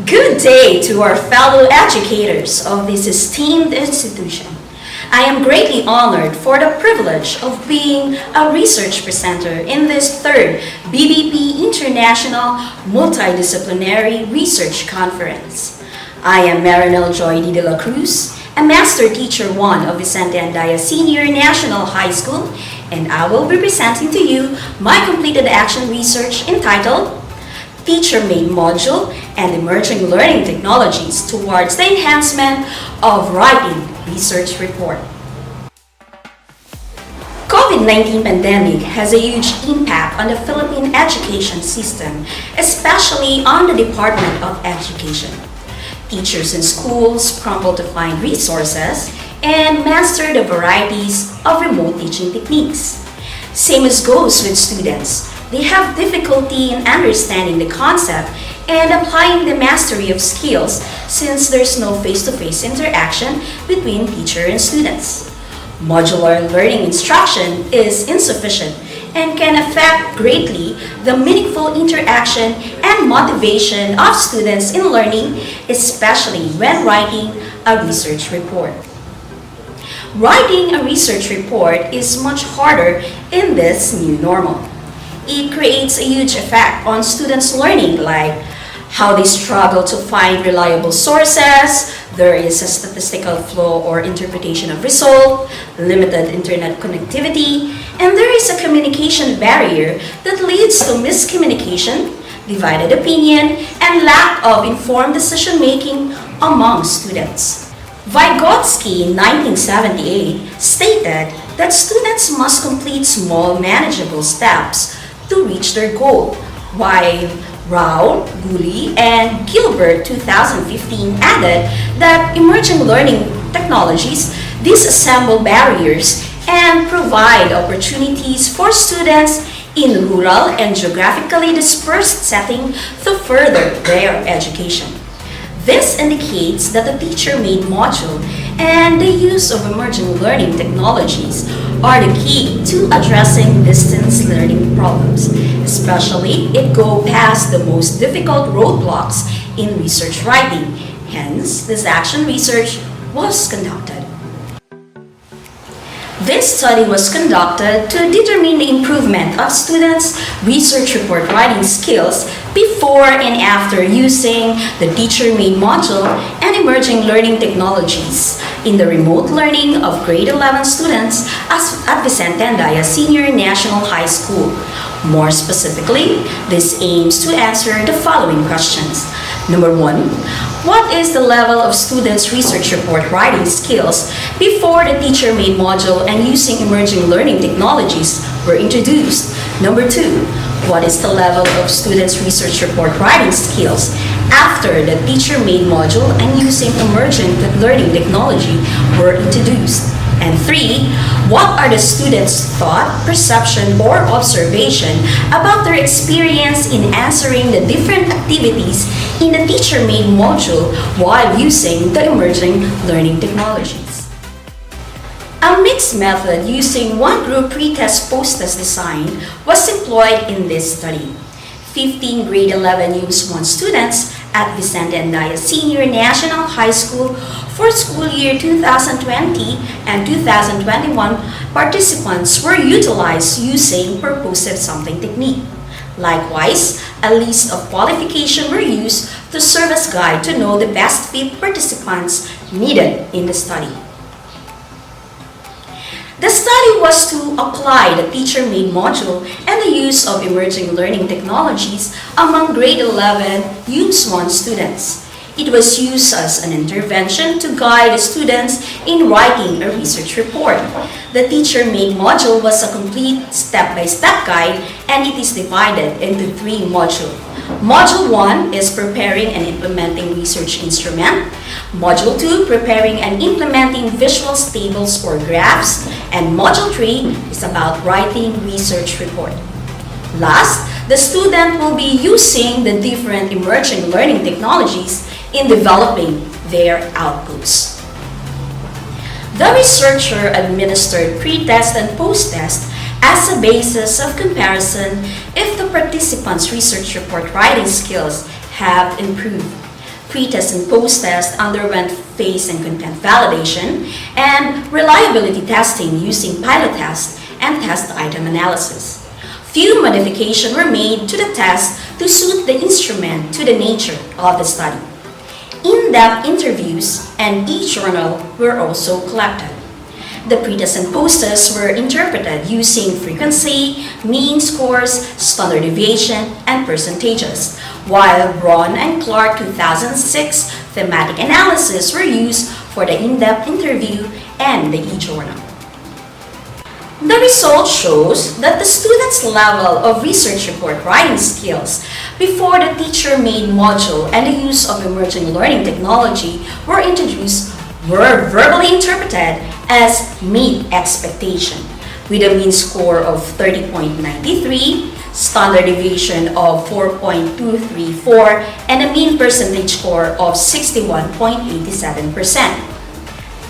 Good day to our fellow educators of this esteemed institution. I am greatly honored for the privilege of being a research presenter in this third BBP International Multidisciplinary Research Conference. I am Marynille Dela Cruz, a Master Teacher 1 of VICENTE ANDAYA Senior National High School, and I will be presenting to you my completed action research entitled Teacher-Made Module and Emerging Learning Technologies Towards the Enhancement of Writing Research Report. COVID-19 pandemic has a huge impact on the Philippine education system, especially on the Department of Education. Teachers in schools crumble to find resources and master the varieties of remote teaching techniques. Same as goes with students. They have difficulty in understanding the concept and applying the mastery of skills since there's no face-to-face interaction between teacher and students. Modular learning instruction is insufficient and can affect greatly the meaningful interaction and motivation of students in learning, especially when writing a research report. Writing a research report is much harder in this new normal. It creates a huge effect on students' learning, like how they struggle to find reliable sources, there is a statistical flow or interpretation of result, limited internet connectivity, and there is a communication barrier that leads to miscommunication, divided opinion, and lack of informed decision-making among students. Vygotsky in 1978 stated that students must complete small manageable steps to reach their goal, while Rao, Gully, and Gilbert 2015 added that emerging learning technologies disassemble barriers and provide opportunities for students in rural and geographically dispersed settings to further their education. This indicates that the teacher-made module and the use of emerging learning technologies are the key to addressing distance learning problems, especially if go past the most difficult roadblocks in research writing. Hence, this action research was conducted. This study was conducted to determine the improvement of students' research report writing skills before and after using the teacher-made module and emerging learning technologies in the remote learning of grade 11 students at VICENTE ANDAYA Senior National High School. More specifically, this aims to answer the following questions. Number 1, what is the level of students' research report writing skills before the teacher-made module and using emerging learning technologies were introduced? Number 2, what is the level of students' research report writing skills after the teacher-made module and using emerging learning technology were introduced? And 3, what are the students' thought, perception, or observation about their experience in answering the different activities in the teacher-made module while using the emerging learning technologies? A mixed method using one group pre-test post-test design was employed in this study. 15 grade 11 Use 1 students at VICENTE ANDAYA Senior National High School for school year 2020 and 2021 participants were utilized using purposive sampling technique. Likewise, a list of qualifications were used to serve as guide to know the best fit participants needed in the study. The study was to apply the teacher-made module and the use of emerging learning technologies among grade 11 Use 1 students. It was used as an intervention to guide the students in writing a research report. The teacher-made module was a complete step-by-step guide, and it is divided into 3 modules. Module 1 is preparing and implementing research instrument. Module 2, preparing and implementing visual tables or graphs. And Module 3 is about writing research report. Last, the student will be using the different emerging learning technologies in developing their outputs. The researcher administered pre-test and post-test as a basis of comparison if the participants' research report writing skills have improved. Pre-test and post-test underwent phase and content validation, and reliability testing using pilot test and test item analysis. Few modifications were made to the test to suit the instrument to the nature of the study. In-depth interviews and e-journal were also collected. The pre-test and post-test were interpreted using frequency, mean scores, standard deviation, and percentages, while Braun and Clark 2006 thematic analysis were used for the in-depth interview and the e-journal. The result shows that the student's level of research report writing skills before the teacher-made module and the use of emerging learning technology were introduced were verbally interpreted as meet expectation, with a mean score of 30.93, standard deviation of 4.234, and a mean percentage score of 61.87%.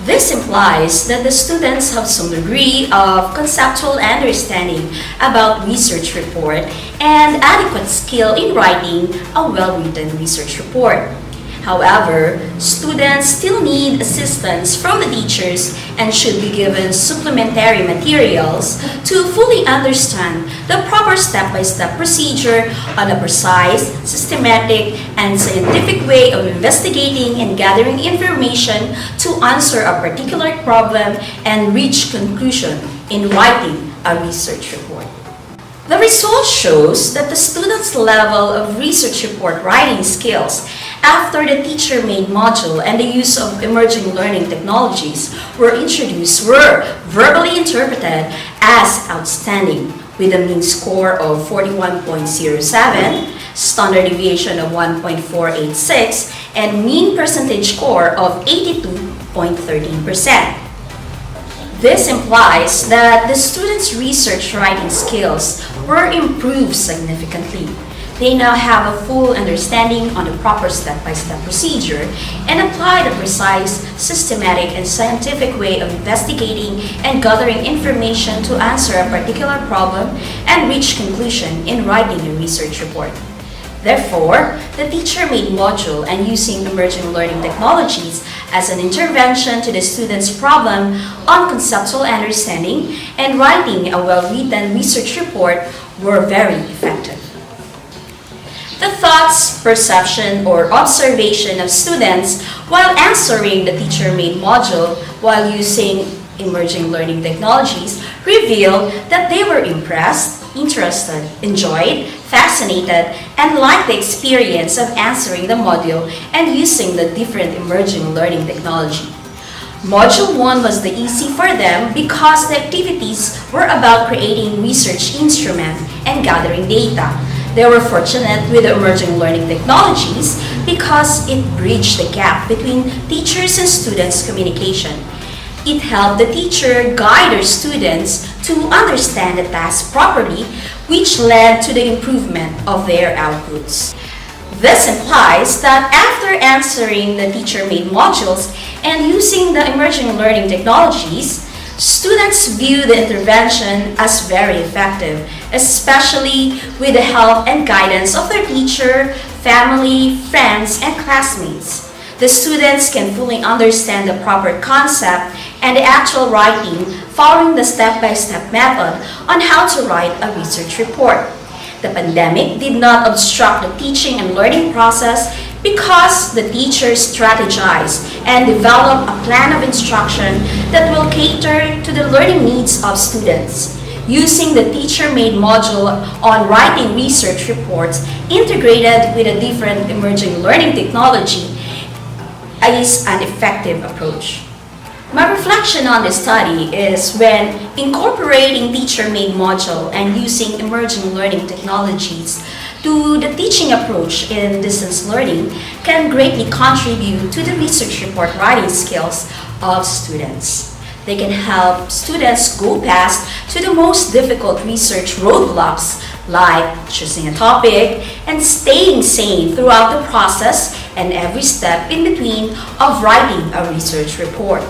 This implies that the students have some degree of conceptual understanding about research report and adequate skill in writing a well-written research report. However, students still need assistance from the teachers and should be given supplementary materials to fully understand the proper step-by-step procedure on a precise, systematic, and scientific way of investigating and gathering information to answer a particular problem and reach conclusion in writing a research report. The result shows that the student's level of research report writing skills after the teacher-made module and the use of emerging learning technologies were introduced were verbally interpreted as outstanding, with a mean score of 41.07, standard deviation of 1.486, and mean percentage score of 82.13%. This implies that the students' research writing skills were improved significantly. They now have a full understanding on the proper step-by-step procedure and apply the precise, systematic, and scientific way of investigating and gathering information to answer a particular problem and reach conclusion in writing a research report. Therefore, the teacher-made module and using emerging learning technologies as an intervention to the student's problem on conceptual understanding and writing a well-written research report were very effective. The thoughts, perception, or observation of students while answering the teacher-made module while using emerging learning technologies reveal that they were impressed, interested, enjoyed, fascinated, and liked the experience of answering the module and using the different emerging learning technology. Module 1 was the easy for them because the activities were about creating research instrument and gathering data. They were fortunate with the emerging learning technologies because it bridged the gap between teachers and students' communication. It helped the teacher guide their students to understand the task properly, which led to the improvement of their outputs. This implies that after answering the teacher-made modules and using the emerging learning technologies, students view the intervention as very effective, especially with the help and guidance of their teacher, family, friends, and classmates. The students can fully understand the proper concept and the actual writing following the step-by-step method on how to write a research report. The pandemic did not obstruct the teaching and learning process because the teachers strategized and developed a plan of instruction that will cater to the learning needs of students. Using the teacher-made module on writing research reports integrated with a different emerging learning technology is an effective approach. My reflection on this study is when incorporating teacher-made module and using emerging learning technologies to the teaching approach in distance learning can greatly contribute to the research report writing skills of students. They can help students go past to the most difficult research roadblocks like choosing a topic and staying sane throughout the process and every step in between of writing a research report.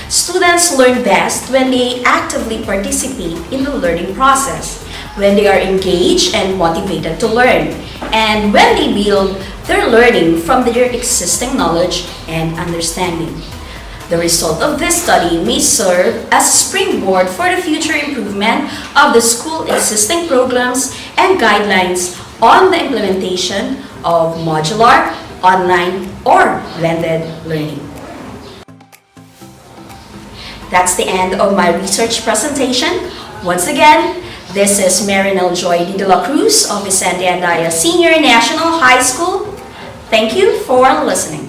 Students learn best when they actively participate in the learning process. when they are engaged and motivated to learn, and when they build their learning from their existing knowledge and understanding. The result of this study may serve as a springboard for the future improvement of the school existing programs and guidelines on the implementation of modular, online, or blended learning. That's the end of my research presentation. Once again, this is Marynille Dela Cruz of VICENTE Andaya Senior National High School. Thank you for listening.